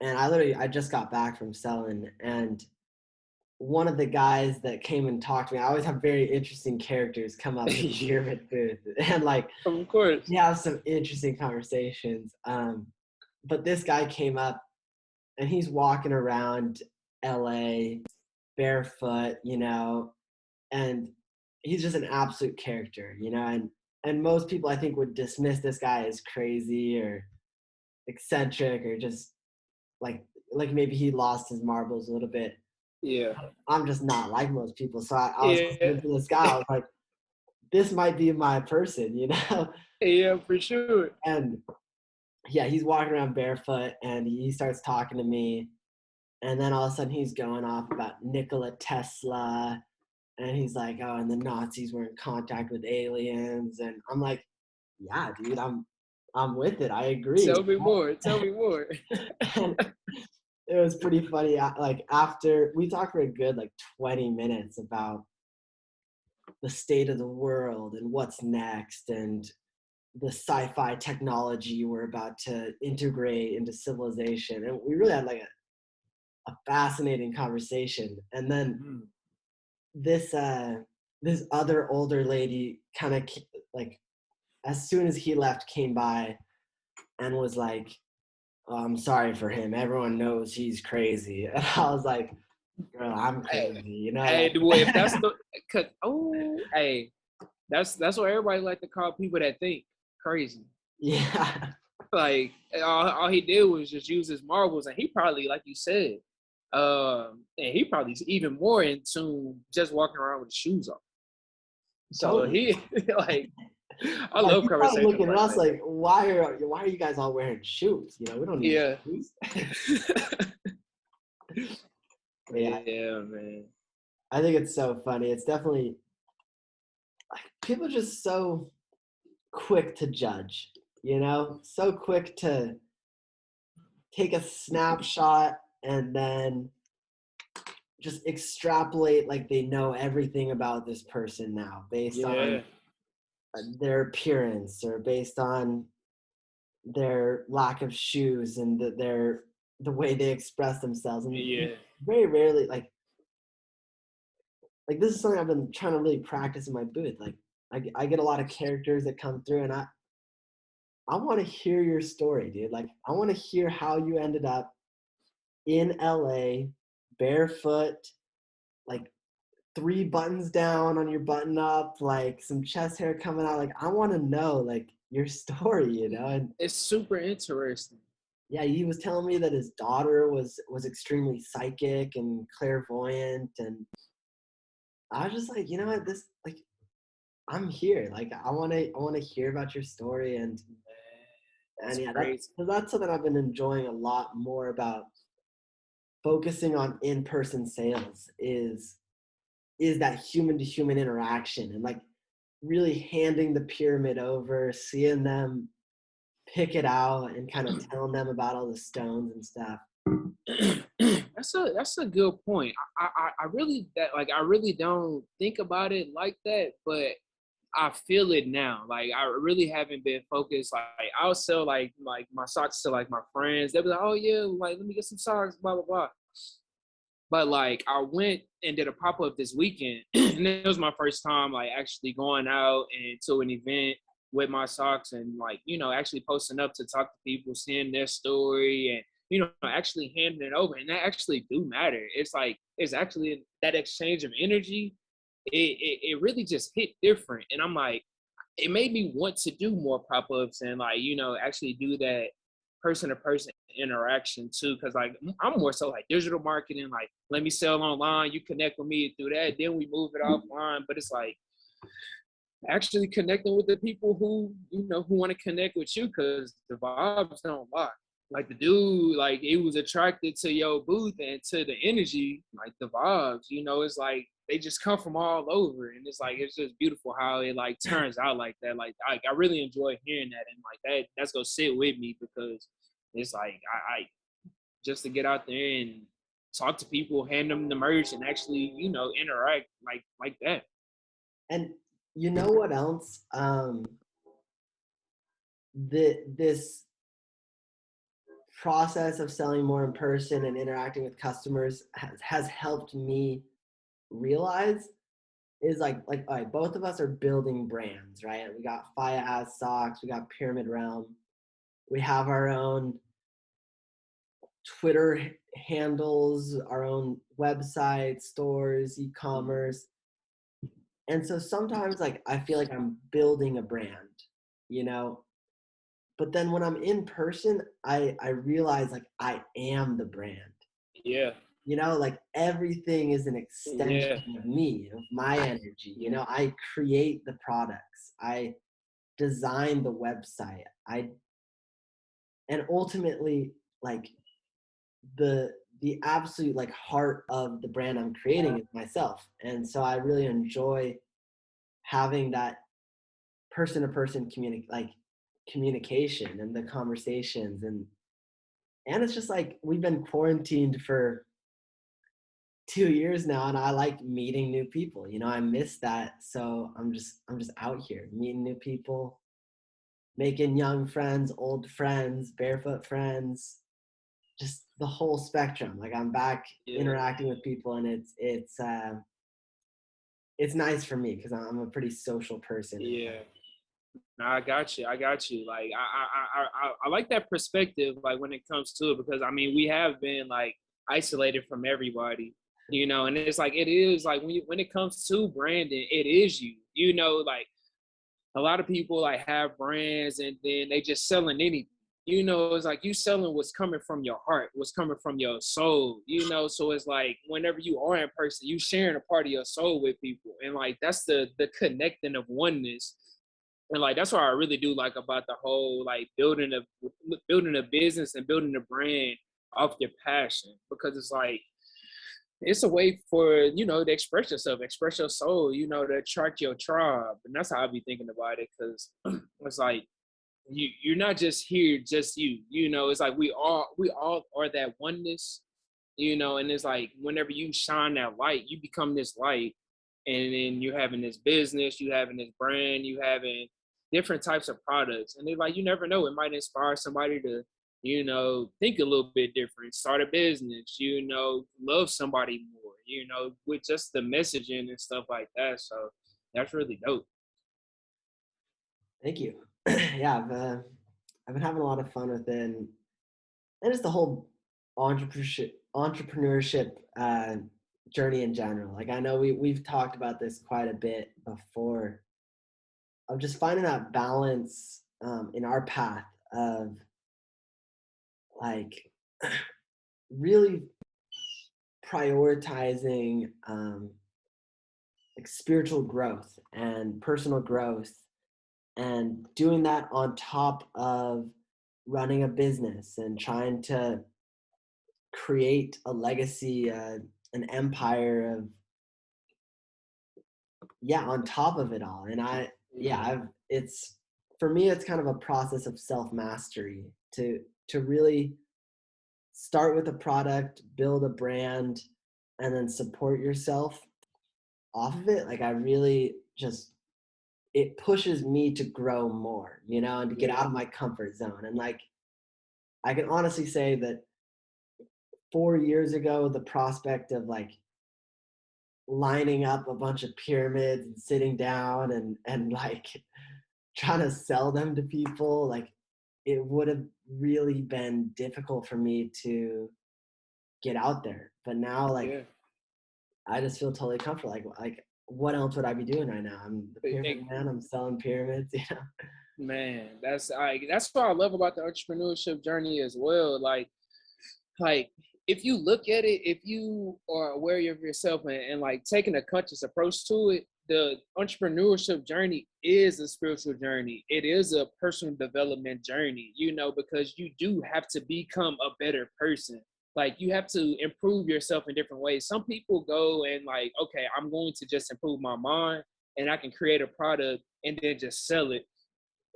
And I just got back from selling, and one of the guys that came and talked to me, I always have very interesting characters come up to the Yeah, pyramid booth, and like of course. we have some interesting conversations. But this guy came up, and he's walking around LA barefoot, and he's just an absolute character, and most people I think would dismiss this guy as crazy or eccentric or just like maybe he lost his marbles a little bit. Yeah, I'm just not like most people. So I was yeah, listening to this guy. I was like, this might be my person, yeah, for sure. And yeah, he's walking around barefoot and he starts talking to me. And then all of a sudden he's going off about Nikola Tesla. And he's like, oh, and the Nazis were in contact with aliens. And I'm like, yeah, dude, I'm with it. I agree. Tell me more. Tell me more. And it was pretty funny. Like after we talked for a good like 20 minutes about the state of the world and what's next and the sci-fi technology we're about to integrate into civilization, and we really had like a fascinating conversation. And then Mm. this other older lady kind of like as soon as he left came by and was like, oh, I'm sorry for him, everyone knows he's crazy. And I was like, girl, I'm Hey, crazy, hey, like well, if that's the, cause hey, that's what everybody like to call people that think crazy. yeah. Like all he did was just use his marbles, and he probably, like you said, and he probably even more in tune just walking around with his shoes off. So Totally. he like, I Like love he's probably conversations looking at like us that. like, why are you guys all wearing shoes? We don't need Yeah, shoes. But yeah, yeah, man. I think it's so funny. It's definitely like people are just so quick to judge, so quick to take a snapshot and then just extrapolate like they know everything about this person now based on Yeah, their appearance or based on their lack of shoes and the way they express themselves. And yeah. very rarely like this is something I've been trying to really practice in my booth. Like I get a lot of characters that come through, and I want to hear your story, dude. Like I want to hear how you ended up in LA barefoot, like three buttons down on your button up, like some chest hair coming out. Like I want to know like your story, And It's super interesting. yeah, he was telling me that his daughter was extremely psychic and clairvoyant, and I was just like, you know what, this like I'm here. Like I want to hear about your story, and That's yeah, crazy. that's something I've been enjoying a lot more about focusing on in-person sales is that human to human interaction and like really handing the pyramid over, seeing them pick it out and kind of telling them about all the stones and stuff. That's a good point. I really that like I really don't think about it like that, but I feel it now. Like I really haven't been focused. Like I'll sell like my socks to like my friends. They'll be like, oh yeah, like let me get some socks, blah blah blah. But like I went and did a pop up this weekend, and it was my first time like actually going out and to an event. with my socks and like, actually posting up to talk to people, seeing their story and, actually handing it over. And that actually do matter. It's like, it's actually that exchange of energy. It really just hit different. And I'm like, it made me want to do more pop-ups and like, actually do that person to person interaction too. Cause like I'm more so like digital marketing, like let me sell online, you connect with me through that, then we move it offline. But it's like actually connecting with the people who who want to connect with you because the vibes don't lie. Like the dude, like he was attracted to your booth and to the energy, like the vibes, it's like they just come from all over. And it's like it's just beautiful how it like turns out like that. Like I really enjoy hearing that, and like that's gonna sit with me because it's like I just to get out there and talk to people, hand them the merch and actually, interact like that. And you know what else? This process of selling more in person and interacting with customers has helped me realize is like all right, both of us are building brands, right? We got Faya As Socks, we got Pyramid Realm, we have our own Twitter handles, our own website, stores, e-commerce. And so sometimes like I feel like I'm building a brand, you know, but then when I'm in person, I realize like I am the brand. Yeah. Like everything is an Yeah. extension of me, of my energy. I create the products. I design the website. And ultimately like the absolute like heart of the brand I'm creating is myself. And so I really enjoy having that person to person communication and the conversations, and it's just like we've been quarantined for 2 years now, and I like meeting new people. I miss that. So I'm just out here meeting new people, making young friends, old friends, barefoot friends, just the whole spectrum. Like I'm back Yeah. interacting with people, and it's nice for me because I'm a pretty social person. Yeah. No, I got you. I got you. Like I like that perspective. Like when it comes to it, because I mean we have been like isolated from everybody, and it's like it is like when it comes to branding, it is you. Like a lot of people like have brands and then they just selling anything. It's like you selling what's coming from your heart, what's coming from your soul. So it's like whenever you are in person, you sharing a part of your soul with people, and like that's the connecting of oneness. And like that's what I really do like about the whole like building a business and building a brand off your passion, because it's like it's a way for to express yourself, express your soul, to attract your tribe. And that's how I be thinking about it, because it's like you're not just here just it's like we all are that oneness. And it's like whenever you shine that light, you become this light. And then you're having this business, you having this brand, you having different types of products. And it's like you never know, it might inspire somebody to think a little bit different, start a business, love somebody more, with just the messaging and stuff like that. So that's really dope. Thank you. Yeah, I've been having a lot of fun with it, and just the whole entrepreneurship journey in general. Like I know we've talked about this quite a bit before, of just finding that balance in our path of like really prioritizing like spiritual growth and personal growth, and doing that on top of running a business and trying to create a legacy, an empire of, yeah, on top of it all. And it's, for me, it's kind of a process of self-mastery to really start with a product, build a brand, and then support yourself off of it. Like I really just, it pushes me to grow more, and to get Yeah. out of my comfort zone. And like I can honestly say that 4 years ago, the prospect of like lining up a bunch of pyramids and sitting down and like trying to sell them to people, like it would have really been difficult for me to get out there. But now, like, Yeah. I just feel totally comfortable. Like what else would I be doing right now? I'm the pyramid man. I'm selling pyramids. You know. Man, that's what I love about the entrepreneurship journey as well. Like if you look at it, if you are aware of yourself and like taking a conscious approach to it, the entrepreneurship journey is a spiritual journey. It is a personal development journey, because you do have to become a better person. Like you have to improve yourself in different ways. Some people go and like, okay, I'm going to just improve my mind and I can create a product and then just sell it.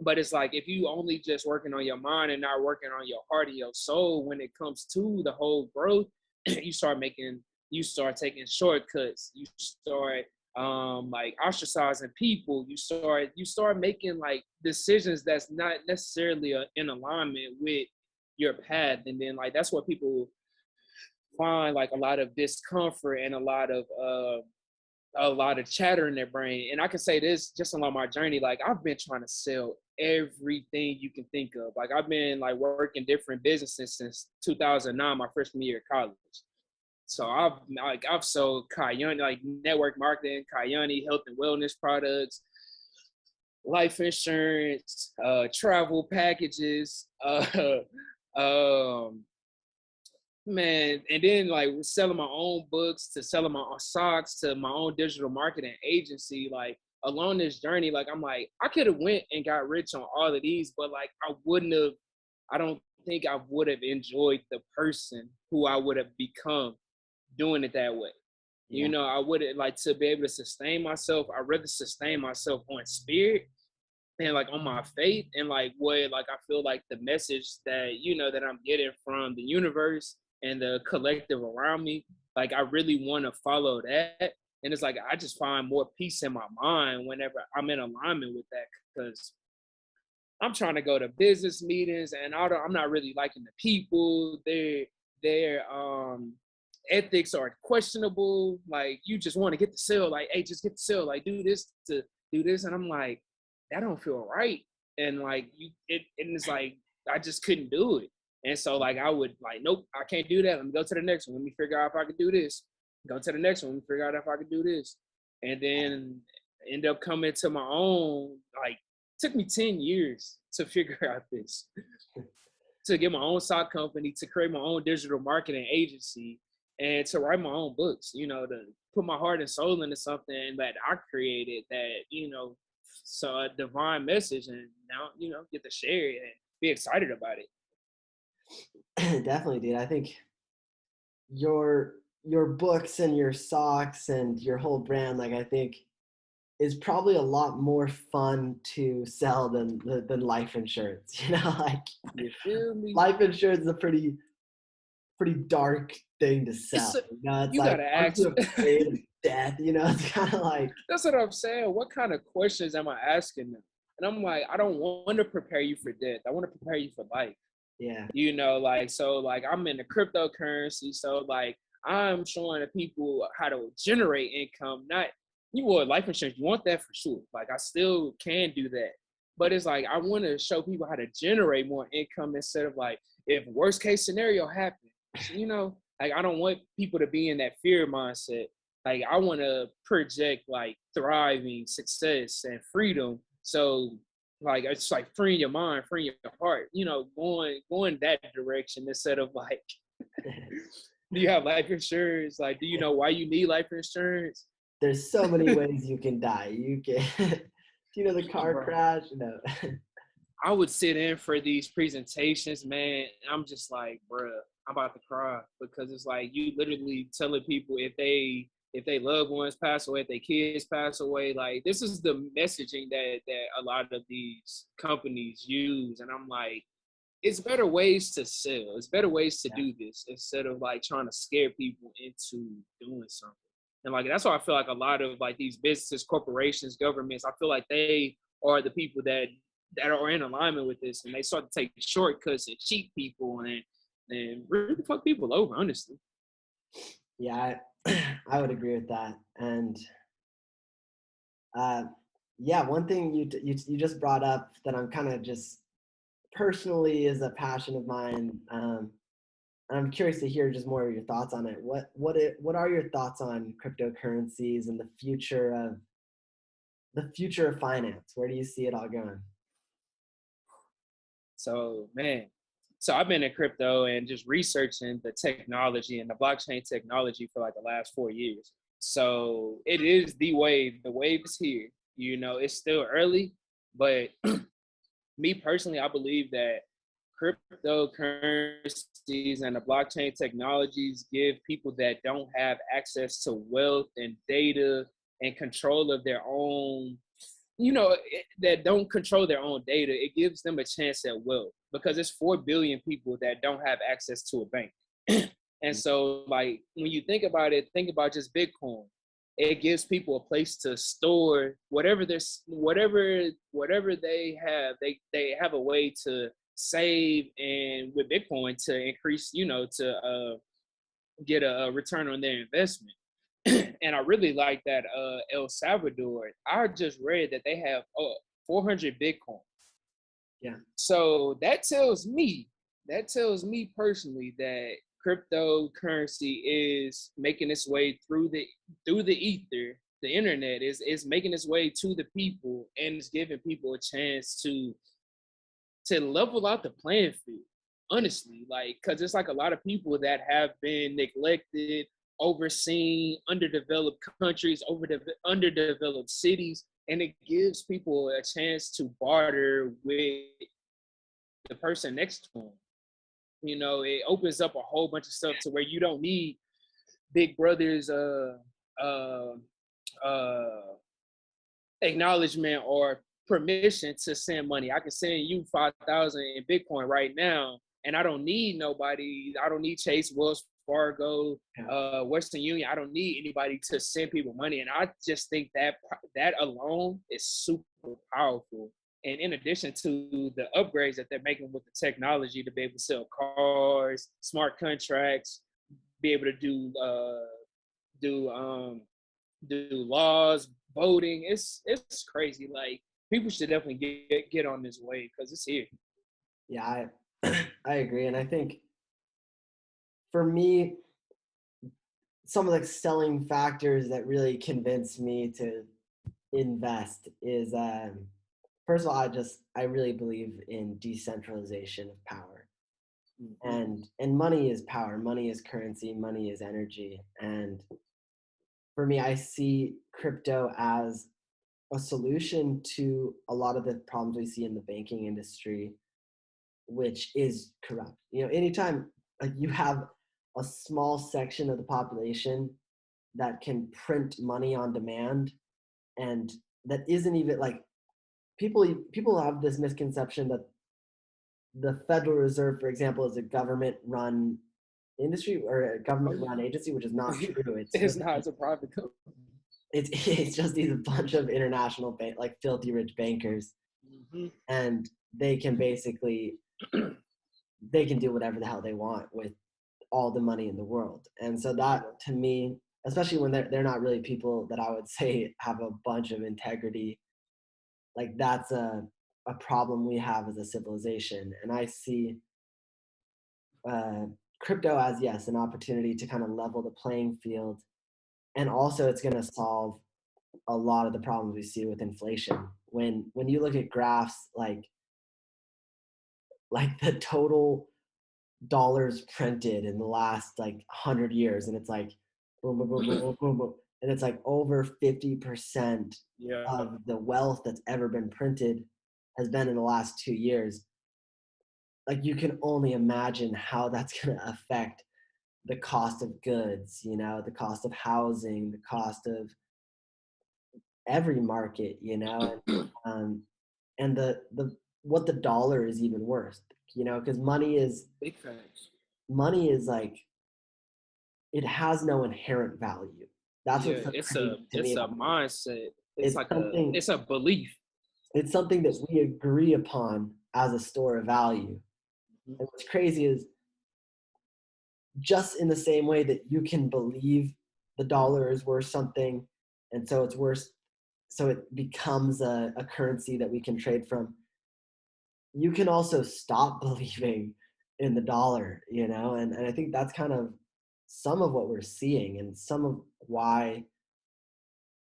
But it's like if you only just working on your mind and not working on your heart and your soul when it comes to the whole growth, you start taking shortcuts. You start like ostracizing people. You start making like decisions that's not necessarily in alignment with your path. And then like that's what people find like a lot of discomfort and a lot of chatter in their brain. And I can say this just along my journey, like I've been trying to sell everything you can think of. Like I've been like working different businesses since 2009, my freshman year of college. So I've sold Kayani, like network marketing, Kayani health and wellness products, life insurance, travel packages, um, man, and then like selling my own books to selling my own socks to my own digital marketing agency. Like along this journey, like I'm like I could have went and got rich on all of these, but like I don't think I would have enjoyed the person who I would have become doing it that way. Yeah. I wouldn't like to be able to sustain myself. I'd rather sustain myself on spirit and like on my faith and like what like I feel like the message that that I'm getting from the universe and the collective around me, like I really want to follow that. And it's like I just find more peace in my mind whenever I'm in alignment with that, because I'm trying to go to business meetings and I'm not really liking the people. Their ethics are questionable. Like you just want to get the sale, like, hey, just get the sale, like do this to do this. And I'm like, that don't feel right. And like and it's like I just couldn't do it. And so like I would like, nope, I can't do that. Let me go to the next one. Let me figure out if I could do this. Go to the next one. Let me figure out if I could do this. And then end up coming to my own, like took me 10 years to figure out this, to get my own sock company, to create my own digital marketing agency, and to write my own books, to put my heart and soul into something that I created that, saw a divine message, and now, get to share it and be excited about it. Definitely, dude. I think your books and your socks and your whole brand, like I think is probably a lot more fun to sell than life insurance. Like You feel me? life insurance is a pretty dark thing to sell. It's You like, gotta aren't ask. you afraid of death? It's kind of like, That's what I'm saying. What kind of questions am I asking them? And I'm like, I don't want to prepare you for death. I want to prepare you for life. yeah, Like, so like I'm in the cryptocurrency. So like I'm showing the people how to generate income. Not you want life insurance. You want that for sure. Like I still can do that. But it's like I want to show people how to generate more income instead of like if worst case scenario happens, like I don't want people to be in that fear mindset. Like I want to project like thriving, success, and freedom. So like it's like freeing your mind, freeing your heart, going that direction instead of like, do you have life insurance? Like, do you know why you need life insurance? there's so many ways you can die. You can, the car Bro, crash? No. I would sit in for these presentations, man. I'm just like, bruh, I'm about to cry, because it's like you literally telling people if they loved ones pass away, if their kids pass away, like this is the messaging that a lot of these companies use. And I'm like, it's better ways to sell. It's better ways to do this instead of like trying to scare people into doing something. And like that's why I feel like a lot of like these businesses, corporations, governments, I feel like they are the people that are in alignment with this, and they start to take shortcuts and cheat people and really fuck people over, honestly. Yeah, I would agree with that. And Yeah, one thing you just brought up that I'm kind of just personally is a passion of mine. I'm curious to hear just more of your thoughts on it. What are your thoughts on cryptocurrencies and the future of finance? Where do you see it all going? So, man, so I've been in crypto and just researching the technology and the blockchain technology for like the last 4 years. So it is the wave. The wave is here. You know, it's still early, but me personally, I believe that cryptocurrencies and the blockchain technologies give people that don't have access to wealth and data and control of their own, that don't control their own data, it gives them a chance at wealth because it's 4 billion people that don't have access to a bank. And so, like, when you think about it, think about just Bitcoin. It gives people a place to store whatever they have. They have a way to save, and with Bitcoin to increase, to get a return on their investment. And I really like that El Salvador. I just read that they have 400 Bitcoin. Yeah. So that tells me personally that cryptocurrency is making its way through the ether. The internet is making its way to the people, and it's giving people a chance to level out the playing field. Honestly, like, because it's like a lot of people that have been neglected, overseen, underdeveloped countries, underdeveloped cities, and it gives people a chance to barter with the person next to them. You know, it opens up a whole bunch of stuff to where you don't need big brother's uh uh acknowledgement or permission to send money. I can send you 5,000 in Bitcoin right now, and I don't need nobody. I don't need Chase, Wells Fargo, Yeah. Western Union. I don't need anybody to send people money, and I just think that that alone is super powerful. And in addition to the upgrades that they're making with the technology to be able to sell cars, smart contracts, be able to do do laws, voting. It's crazy. Like, people should definitely get on this wave because it's here. Yeah, I agree. And I think for me, some of the selling factors that really convinced me to invest is first of all, I really believe in decentralization of power. Mm-hmm. And money is power, money is currency, money is energy. And for me, I see crypto as a solution to a lot of the problems we see in the banking industry, which is corrupt. You know, anytime like you have a small section of the population that can print money on demand, and that isn't even like people have this misconception that the Federal Reserve, for example, is a government run industry or a government run agency, which is not true. It's It's really not, it's a private company. it's just these a bunch of international like filthy rich bankers, Mm-hmm. and they can basically they can do whatever the hell they want with all the money in the world. And so that to me, especially when they're not really people that I would say have a bunch of integrity, like that's a problem we have as a civilization. And I see uh, crypto as, yes, an opportunity to kind of level the playing field, and also it's going to solve a lot of the problems we see with inflation. When you look at graphs like the total dollars printed in the last like 100 years, and it's like boom, boom, boom, boom, boom, boom, boom, and it's like over 50% Yeah. of the wealth that's ever been printed has been in the last 2 years. Like you can only imagine how that's going to affect the cost of goods, you know, the cost of housing, the cost of every market, you know, and the what the dollar is even worth, you know, because Big facts. money is like it has no inherent value. That's Yeah, what's so crazy to me it's a about money. mindset. It's It's like something it's a belief. it's something that we agree upon as a store of value. And what's crazy is just in the same way that you can believe the dollar is worth something, and so it's worth so it becomes a currency that we can trade from, you can also stop believing in the dollar, and I think that's kind of some of what we're seeing, and some of why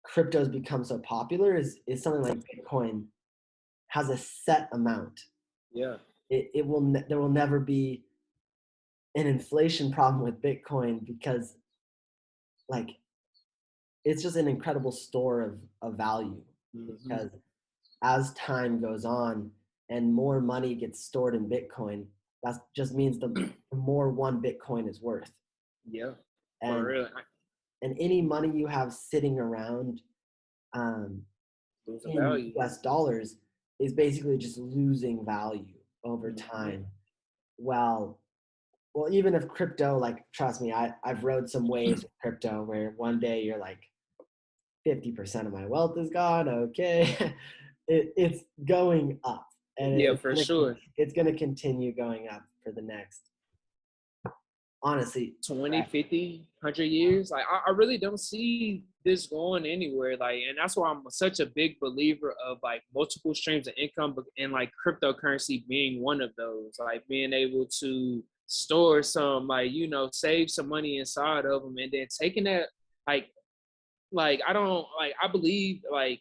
crypto's become so popular is something like Bitcoin has a set amount. Yeah. There will never be an inflation problem with Bitcoin because like it's just an incredible store of value, Hmm. because as time goes on and more money gets stored in Bitcoin, that just means the more one Bitcoin is worth. Yeah. For And real. and any money you have sitting around um, Lose the in value. US dollars is basically just losing value over Hmm. time. Well, even if crypto, like, trust me, I've rode some waves with crypto where one day you're like, 50% of my wealth is gone. Okay. It's going up, and Yeah, for sure. it's gonna continue going up for the next, honestly, 20, forever. 50, 100 years. Like I really don't see this going anywhere. Like, and that's why I'm such a big believer of like multiple streams of income, and like cryptocurrency being one of those. Like being able to store some, like, save some money inside of them, and then taking that, like I don't like I believe, like,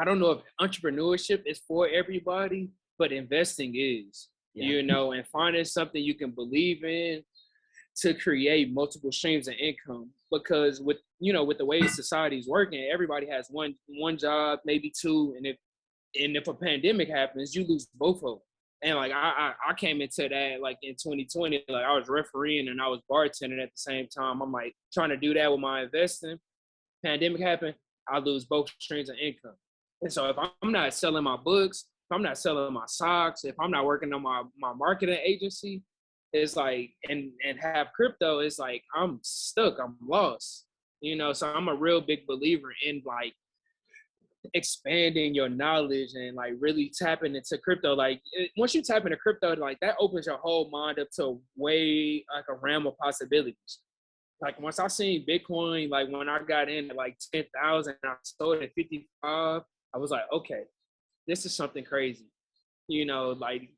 I don't know if entrepreneurship is for everybody, but investing is. Yeah. And finding something you can believe in to create multiple streams of income, because with the way society is working, everybody has one job, maybe two, and if a pandemic happens, you lose both of them. And like I came into that like in 2020, like I was refereeing and I was bartending at the same time. I'm like trying to do that with my investing. Pandemic happened, I lose both streams of income. And so if I'm not selling my books, if I'm not selling my socks, if I'm not working on my marketing agency, it's like, and have crypto, it's like I'm stuck, I'm lost. So I'm a real big believer in like expanding your knowledge and like really tapping into crypto. Like once you tap into crypto, like that opens your whole mind up to way like a realm of possibilities. Like once I seen Bitcoin, like when I got in at like 10,000, I sold at 55. I was like, okay, this is something crazy, like,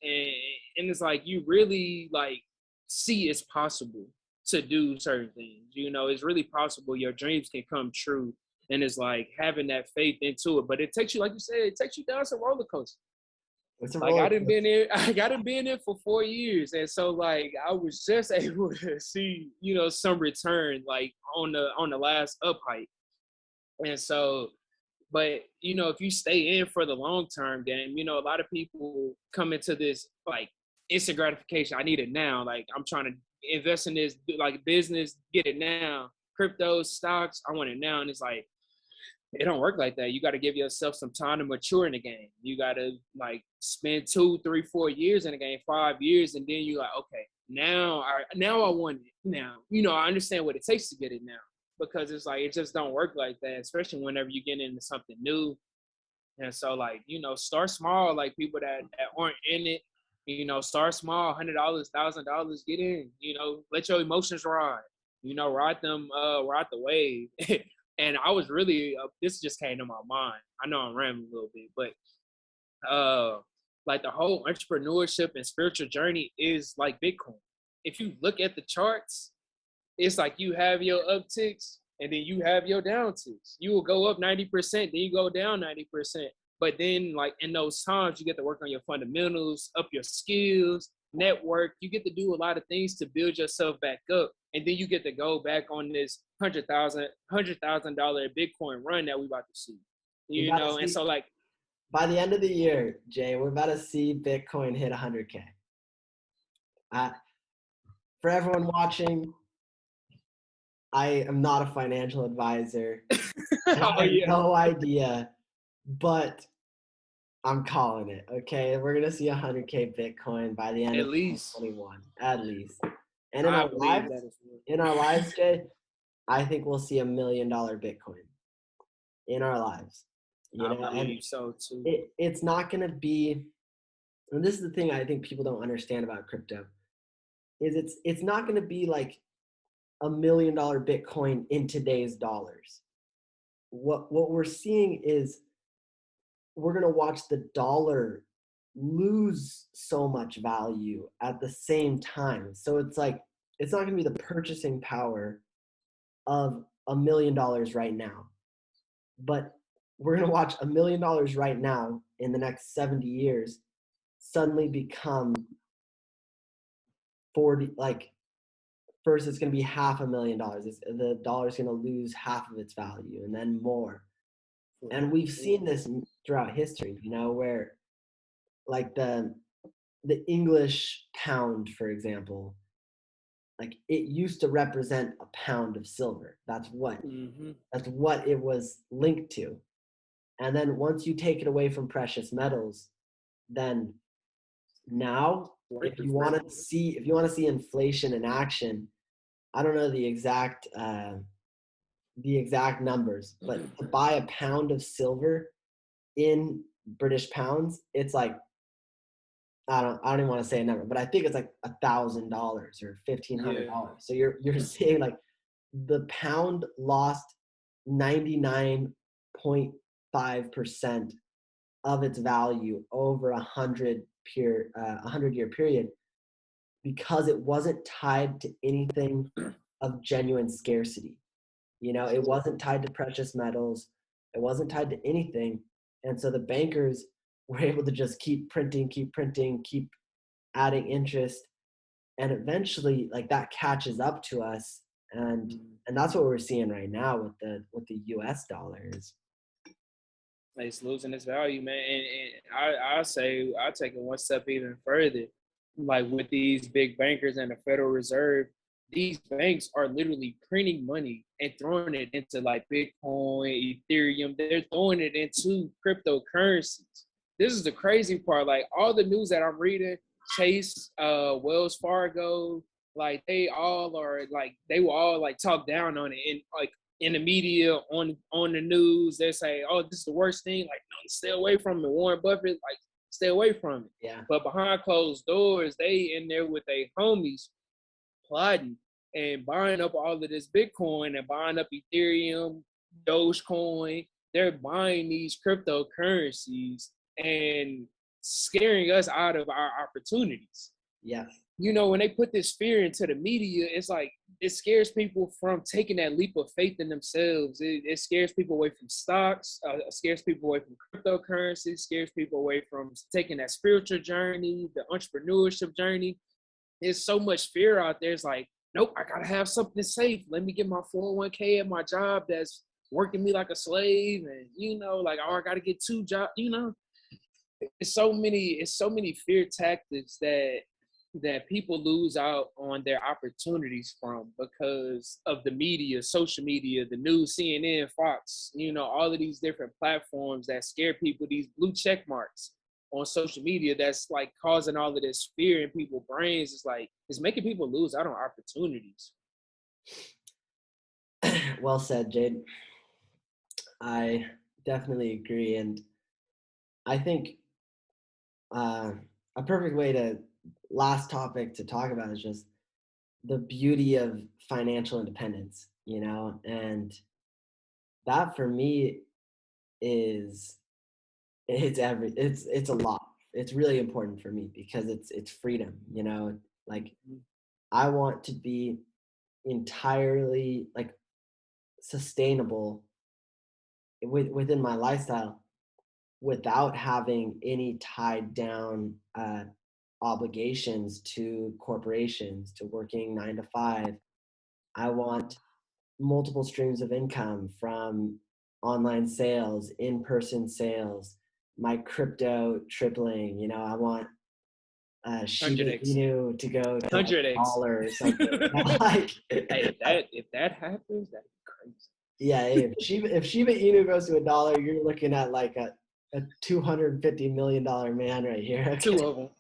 and, and it's like you really like see it's possible to do certain things. It's really possible. Your dreams can come true, and it's like having that faith into it. But it takes you, like you said, it takes you down some roller coaster. It's a Like roller I didn't been coaster. in, I got been in for 4 years, and so like I was just able to see, some return like on the last up hike, and so. But if you stay in for the long term game, a lot of people come into this like instant gratification. I need it now. Like I'm trying to invest in this like business, get it now. Crypto, stocks, I want it now, and it's like it don't work like that. You got to give yourself some time to mature in the game. You got to like spend 2, 3, 4 years in the game, 5 years, and then you like, okay, now I want it. Now, I understand what it takes to get it now, because it's like it just don't work like that, especially whenever you get into something new. And so like, start small, like people that aren't in it, start small, $100, $1,000, get in, let your emotions ride, ride the wave. And I was really, this just came to my mind. I know I'm rambling a little bit, but like the whole entrepreneurship and spiritual journey is like Bitcoin. If you look at the charts, it's like you have your upticks and then you have your downticks. You will go up 90%, then you go down 90%. But then, like in those times, you get to work on your fundamentals, up your skills, network. You get to do a lot of things to build yourself back up, and then you get to go back on this $100,000 Bitcoin run that we about to see. We about to And see so like, by the end of the year, Jay, we're about to see Bitcoin hit 100K. For everyone watching, I am not a financial advisor, and I oh have yeah, no idea, but I'm calling it. Okay, we're gonna see 100K Bitcoin by the end at of least 2021, at least. And I believe that is real. in our lives, Jay, I think we'll see $1 million Bitcoin in our lives. I And believe so too. it's not gonna be. And this is the thing I think people don't understand about crypto is it's not gonna be like $1 million Bitcoin in today's dollars. what we're seeing is we're going to watch the dollar lose so much value at the same time. So it's like, it's not going to be the purchasing power of $1 million right now, but we're going to watch $1 million right now in the next 70 years suddenly become 40, like first it's going to be $500,000. The dollar is going to lose half of its value and then more. And we've seen this throughout history, where like the English pound, for example, like it used to represent a pound of silver. That's what it was linked to. And then once you take it away from precious metals, then now if you want to see inflation in action, I don't know the exact numbers, but to buy a pound of silver in British pounds, it's like I don't even want to say a number, but I think it's like $1,000 or $1,500. Yeah. So you're seeing like the pound lost 99.5% of its value over a 100-year period because it wasn't tied to anything of genuine scarcity. It wasn't tied to precious metals. It wasn't tied to anything. And so the bankers were able to just keep printing, keep adding interest. And eventually like that catches up to us. And that's what we're seeing right now with the US dollars. It's losing its value, man. And I'll say I'll take it one step even further. Like with these big bankers and the Federal Reserve, these banks are literally printing money and throwing it into like Bitcoin, Ethereum. They're throwing it into cryptocurrencies. This is the crazy part. Like all the news that I'm reading, Chase, Wells Fargo, like they will all like talk down on it and like in the media, on the news, they say, "Oh, this is the worst thing." Like, no, stay away from it. Warren Buffett, like, stay away from it. Yeah. But behind closed doors, they in there with their homies plotting and buying up all of this Bitcoin and buying up Ethereum, Dogecoin. They're buying these cryptocurrencies and scaring us out of our opportunities. Yes. When they put this fear into the media, it's like it scares people from taking that leap of faith in themselves. It scares people away from stocks, scares people away from cryptocurrency, scares people away from taking that spiritual journey, the entrepreneurship journey. There's so much fear out there. It's like, nope, I gotta have something safe. Let me get my 401k at my job that's working me like a slave, and like, oh, I gotta get 2 jobs. It's so many fear tactics that people lose out on their opportunities from because of the media, social media, the news, CNN, Fox, all of these different platforms that scare people, these blue check marks on social media that's like causing all of this fear in people's brains. It's making people lose out on opportunities. Well said, Jade. I definitely agree. And I think a perfect way to last topic to talk about is just the beauty of financial independence, and that for me is it's a lot. It's really important for me because it's freedom, like I want to be entirely like sustainable within my lifestyle without having any tied down obligations to corporations, to working 9 to 5. I want multiple streams of income from online sales, in-person sales, my crypto tripling. I want Shiba 100x, Inu to go to like 100x. $1 or something. Like, Hey, if that happens, that'd be crazy. Yeah, if Shiba Inu goes to $1, you're looking at like a $250 million man right here. Okay. Two of them.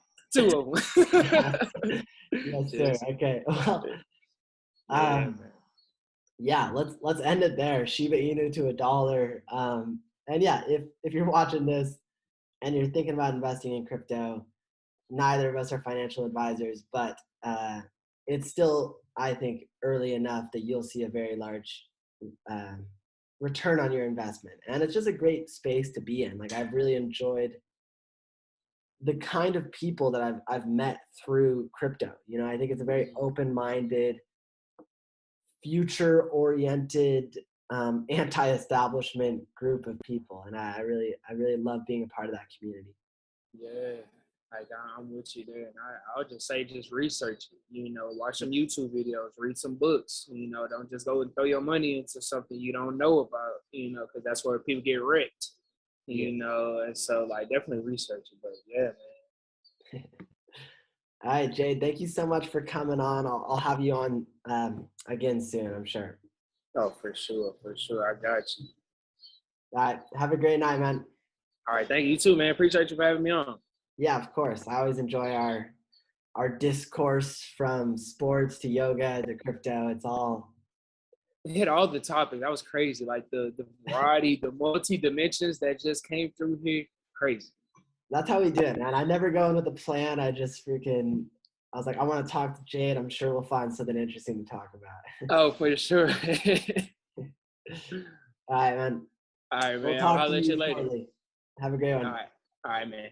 Yes, sir. Okay. Well, yeah, let's end it there. Shiba Inu to $1. And yeah, if you're watching this and you're thinking about investing in crypto, neither of us are financial advisors, but it's still, I think, early enough that you'll see a very large return on your investment. And it's just a great space to be in. Like, I've really enjoyed the kind of people that I've met through crypto. You know, I think it's a very open-minded, future-oriented, anti-establishment group of people, and I really love being a part of that community. Yeah, like I'm with you there, and I would just say just research it. You know, watch some YouTube videos, read some books. You know, don't just go and throw your money into something you don't know about. You know, because that's where people get wrecked. Yeah. You know, and so like definitely research it. But yeah, man. All right, Jade, thank you so much for coming on. I'll have you on again soon, I'm sure. Oh, for sure, for sure. I got you. All right, have a great night, man. All right, thank you too, man. Appreciate you for having me on. Yeah, of course. I always enjoy our discourse, from sports to yoga to crypto. It's all Hit all the topics. That was crazy. Like the variety, the multi dimensions that just came through here. Crazy. that's how we do it, man. I never go in with a plan. I was like, I want to talk to Jade. I'm sure we'll find something interesting to talk about. Oh, for sure. All right, man. All right, We'll man. I'll talk to holler at you you later. shortly. Have a great All one. right. All right, man.